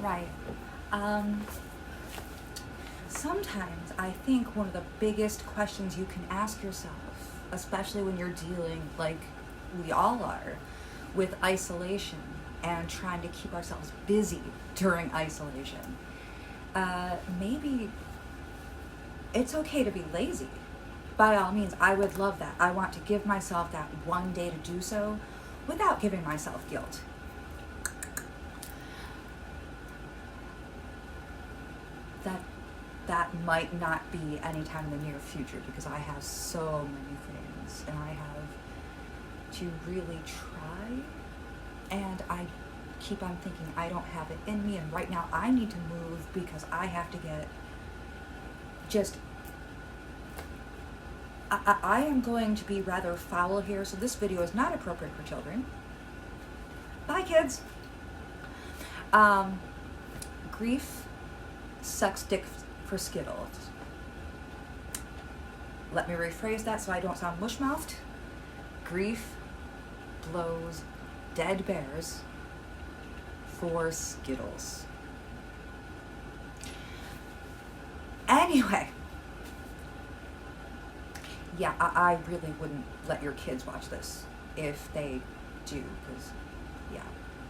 Right. Sometimes I think one of the biggest questions you can ask yourself, especially when you're dealing, like we all are, with isolation and trying to keep ourselves busy during isolation, maybe it's okay to be lazy. By all means, I would love that. I want to give myself that one day to do so without giving myself guilt. That might not be anytime in the near future because I have so many things and I have to really try, and I keep on thinking I don't have it in me, and right now I need to move because I have to get just I am going to be rather foul here, so this video is not appropriate for children. Bye, kids. Grief sucks dick for Skittles. Let me rephrase that so I don't sound mush-mouthed. Grief blows dead bears for Skittles. Anyway. Yeah, I really wouldn't let your kids watch this if they do, because, yeah,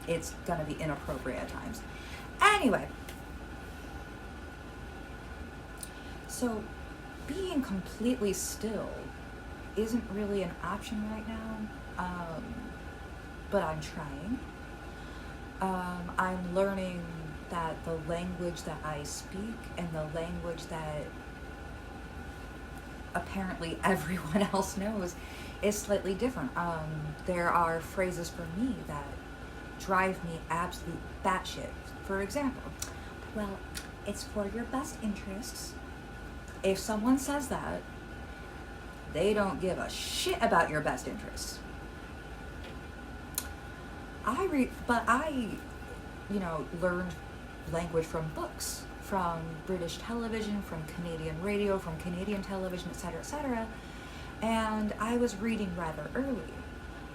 it's gonna be inappropriate at times. Anyway. So, being completely still isn't really an option right now, but I'm trying. I'm learning that the language that I speak and the language that apparently everyone else knows is slightly different. There are phrases for me that drive me absolute batshit. For example, well, it's for your best interests. If someone says that, they don't give a shit about your best interests. But I learned language from books, from British television, from Canadian radio, from Canadian television, etc., etc., and I was reading rather early.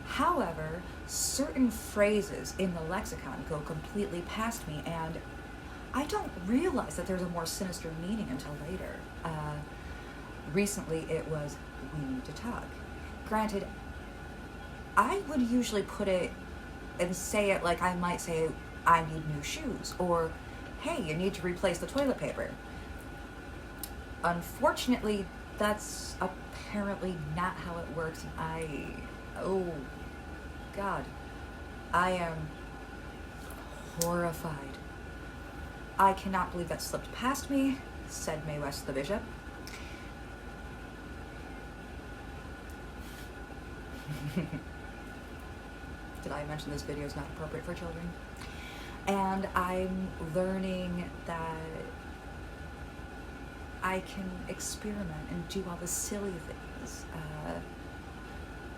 However, certain phrases in the lexicon go completely past me, and I don't realize that there's a more sinister meaning until later. Recently it was, we need to talk. Granted, I would usually put it and say it like I might say, I need new shoes, or, hey, you need to replace the toilet paper. Unfortunately, that's apparently not how it works. Oh, God, I am horrified. I cannot believe that slipped past me, said Mae West the Bishop. Did I mention this video is not appropriate for children? And I'm learning that I can experiment and do all the silly things.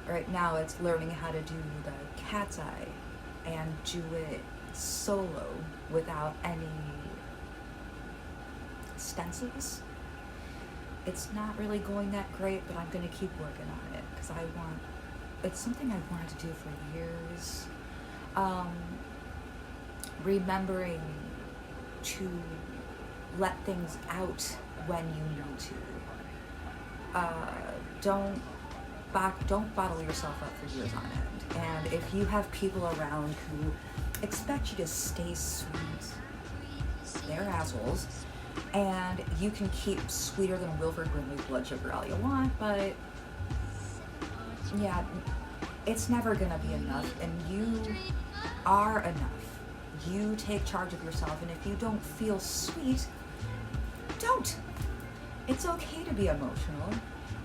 Right now it's learning how to do the cat's eye and do it solo without any stencils. It's not really going that great, but I'm going to keep working on it because it's something I've wanted to do for years. Remembering to let things out when you need to. Don't bottle yourself up for years on end. And if you have people around who expect you to stay sweet, they're assholes. And you can keep sweeter than Wilford Brimley's blood sugar all you want, but yeah, it's never gonna be enough, and you are enough. You take charge of yourself, and if you don't feel sweet, don't. It's okay to be emotional,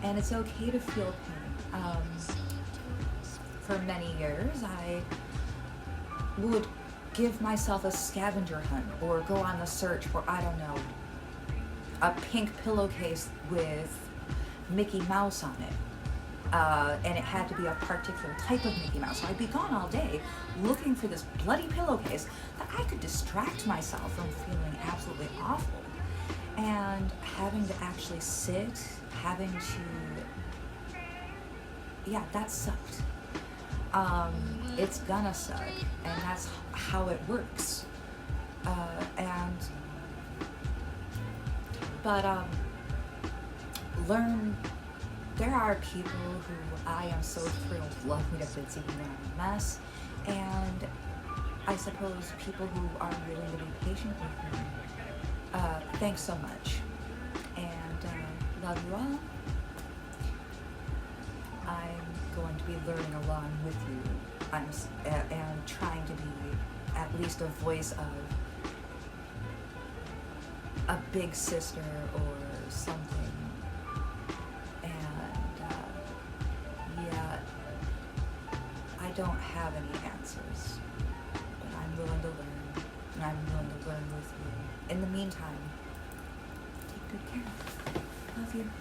and it's okay to feel pain. For many years, I would give myself a scavenger hunt or go on the search for, I don't know, a pink pillowcase with Mickey Mouse on it. And it had to be a particular type of Mickey Mouse. So I'd be gone all day looking for this bloody pillowcase that I could distract myself from feeling absolutely awful. And having to actually sit, having to, yeah, that sucked. It's gonna suck, and that's how it works. But learn. There are people who I am so thrilled love me to bits even when I'm a mess, and I suppose people who are willing to be patient with me. Thanks so much, and love you all. I'm going to be learning along with you. And trying to be at least a voice of a big sister or something. And yeah, I don't have any answers, but I'm willing to learn, and I'm willing to learn with you. In the meantime, take good care. Love you.